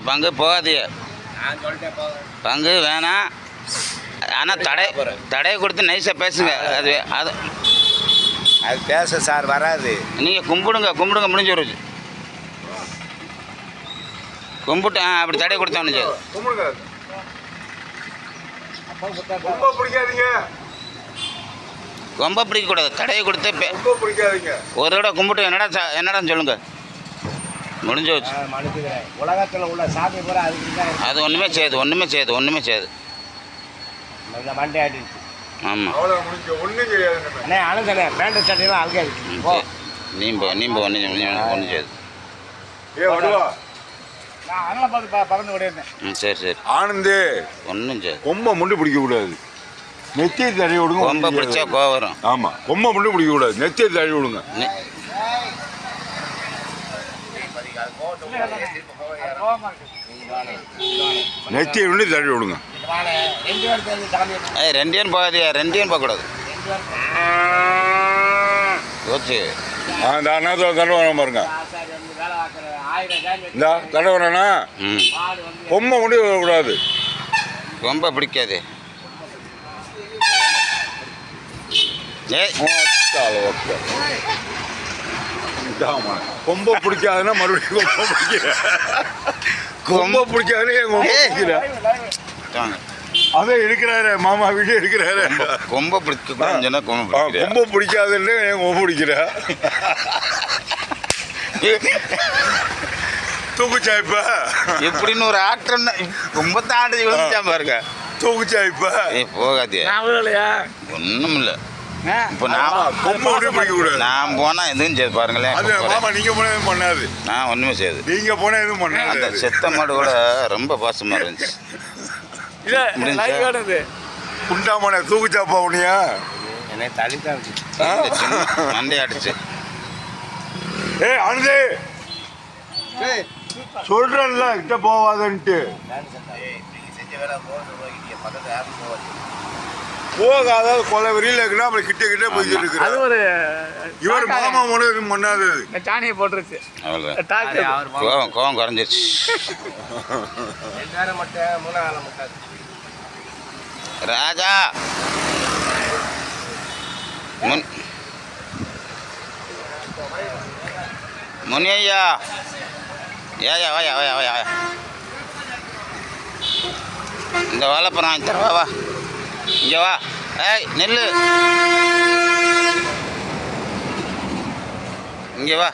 பங்கு போகாதீங்க, பங்கு வேணாம். ஆனால் தடையை கொடுத்து நைஸாக பேசுங்க. அது அது அது பேச சார் வராது. நீங்கள் கும்பிடுங்க முடிஞ்சு வருது. கும்பிட்டு அப்படி தடை கொடுத்தா முடிஞ்சது. ரொம்ப பிடிக்கக்கூடாது. தடையை கொடுத்து ஒரு தடவை கும்பிட்டு என்னடான்னு சொல்லுங்க, முடிஞ்சு வச்சு. உலகத்தில் உள்ள சாமி பூரா அது ஒன்றுமே செய்யாது. மண்டே ஆடிடுச்சு. ஆமாம், அண்ணே அனுசனே பேண்ட் சட்டையெல்லாம் அழுகாது. நீம்ப ஒன்றும் செய்யாது. நான் அதெல்லாம் பார்த்து பறந்து ஓடிருந்தேன். சரி ஆனந்து ஒன்றும் செய்யாது. கொம்பை முண்டு பிடிக்கக்கூடாது, நெத்தியை தடவி விடுங்க. கொம்பை பிடிச்சா கோவம் வரும். ஆமாம், கொம்பை முண்டு பிடிக்கக்கூடாது, நெத்தியை தடவி விடுங்க. நெத்தியை விட்டு தடவி விடுங்க. ரெண்டு பேரும் போகாதியா, ரெண்டு பேரும் போகக்கூடாது. ஓச்சு இந்த அண்ணா தடவை பாருங்க. இந்த தடவைனா கொம்பை முடி விடக்கூடாது, கொம்பை பிடிக்காது. கொம்பை பிடிக்காதுன்னா மறுபடியும் கொம்பை பிடிக்காதுன்னு என் கொம்பை பிடிக்கிறேன். அதான் இருக்கிறாரு மாமா வீடு இருக்கிறாரு. கொம்பை பிடிக்க கொம்பை பிடிக்காதுன்னு என் கொம்பை பிடிக்கிறேன். தூக்குச்சாய்ப்பா எப்படின்னு ஒரு ஆட்டம் ரொம்ப தாண்டி விழுந்துச்சா பாருங்க. தூக்குச்சாய்ப்பா போகாதே, ஒன்றும் இல்லை. இப்போ நான் போனால் எதுவும் செய்யாது பாருங்களேன். மாமா நீங்கள் போனால் எதுவும் பண்ணாது, நான் ஒன்றுமே செய்யாது. நீங்கள் போனால் எதுவும் பண்ணாது. அந்த செத்த மாடு கூட ரொம்ப பாசமாக இருந்துச்சு. குண்டாமனை தூக்குச்சாப்பா உனியா என்னை தள்ளித்தான் மண்டே அடிச்சு. ஆனந்தே சொல்றேன்ல கிட்ட போவாதன்ட்டு. போகாத கொலை வெறியில் இருக்குன்னா அப்புறம் கிட்ட போய்கிட்டு இருக்கு. இவர் மாமா மூணு எதுவும் பண்ணாது. சாணியை போட்டுருச்சு. அவ்வளோதான், கோவம் குறைஞ்சிருச்சு. ராஜா முனியா ஏயா வாயா இந்த வாழைப்பழம் வாங்கி தர. வா இங்கே வா. ஏய் நெல்லு, இங்கே வா.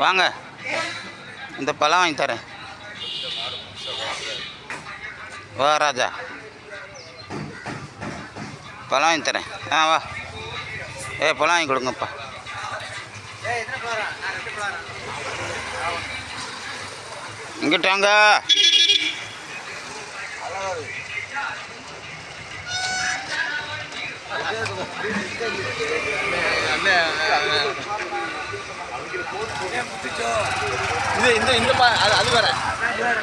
வாங்க, இந்த பழம் வாங்கி தரேன். வா ராஜா, பழம் வாங்கி தரேன். வா. பழம் வாங்கி கொடுங்கப்பா. இங்கிட்ட வாங்க. இது அது வேற